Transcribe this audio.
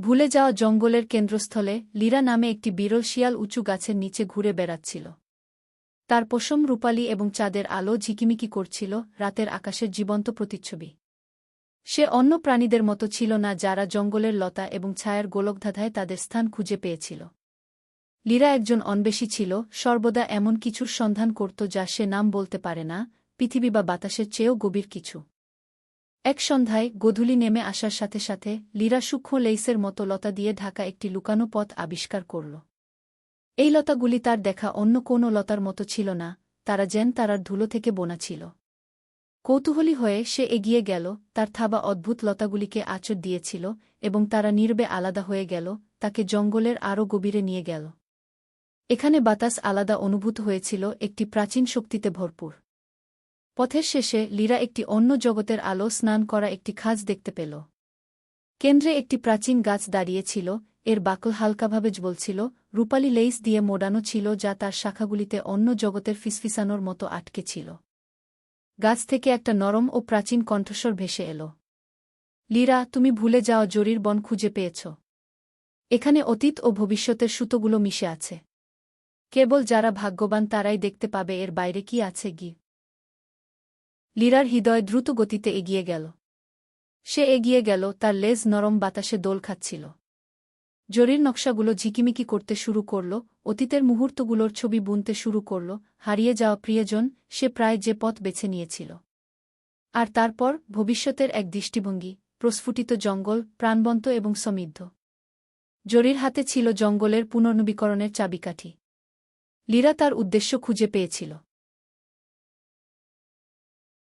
ভুলে যাওয়া জঙ্গলের কেন্দ্রস্থলে লিরা নামে একটি বিরল শিয়াল উঁচু গাছের নিচে ঘুরে বেড়াচ্ছিল। তার পশম রূপালি এবং চাঁদের আলো ঝিকিমিকি করছিল, রাতের আকাশের জীবন্ত প্রতিচ্ছবি। সে অন্য প্রাণীদের মতো ছিল না যারা জঙ্গলের লতা এবং ছায়ার গোলকধাঁধায় তাদের স্থান খুঁজে পেয়েছিল। লিরা একজন অন্বেষী ছিল, সর্বদা এমন কিছুর সন্ধান করত যা সে নাম বলতে পারে না, পৃথিবী বা বাতাসের চেয়েও গভীর কিছু। এক সন্ধ্যায় গোধূলি নেমে আসার সাথে সাথে লিরা সূক্ষ্ম লেইসের মতো লতা দিয়ে ঢাকা একটি লুকানো পথ আবিষ্কার করল। এই লতাগুলি তার দেখা অন্য কোনো লতার মতো ছিল না, তারা যেন তারার ধুলো থেকে বোনা ছিল। কৌতূহলী হয়ে সে এগিয়ে গেল, তার থাবা অদ্ভুত লতাগুলিকে আঁচড় দিয়েছিল এবং তারা নীরবে আলাদা হয়ে গেল, তাকে জঙ্গলের আরও গভীরে নিয়ে গেল। এখানে বাতাস আলাদা অনুভূত হয়েছিল, একটি প্রাচীন শক্তিতে ভরপুর। পথের শেষে লিরা একটি অন্য জগতের আলো স্নান করা একটি খাঁজ দেখতে পেল। কেন্দ্রে একটি প্রাচীন গাছ দাঁড়িয়েছিল, এর বাকল হালকাভাবে জ্বলছিল, রূপালি লেইস দিয়ে মোড়ানো ছিল যা তার শাখাগুলিতে অন্য জগতের ফিসফিসানোর মতো আটকে ছিল। গাছ থেকে একটা নরম ও প্রাচীন কণ্ঠস্বর ভেসে এল। লিরা, তুমি ভুলে যাওয়া জরির বন খুঁজে পেয়েছ। এখানে অতীত ও ভবিষ্যতের সুতোগুলো মিশে আছে। কেবল যারা ভাগ্যবান তারাই দেখতে পাবে এর বাইরে কি আছে গি। লিরার হৃদয় দ্রুত গতিতে এগিয়ে গেল। সে এগিয়ে গেল, তার লেজ নরম বাতাসে দোল খাচ্ছিল। জরির নকশাগুলো ঝিকিমিকি করতে শুরু করল, অতীতের মুহূর্তগুলোর ছবি বুনতে শুরু করল, হারিয়ে যাওয়া প্রিয়জন, সে প্রায় যে পথ বেছে নিয়েছিল। আর তারপর ভবিষ্যতের এক দৃষ্টিভঙ্গি, প্রস্ফুটিত জঙ্গল, প্রাণবন্ত এবং সমৃদ্ধ। জরির হাতে ছিল জঙ্গলের পুনর্নবীকরণের চাবিকাঠি। লিরা তার উদ্দেশ্য খুঁজে পেয়েছিল।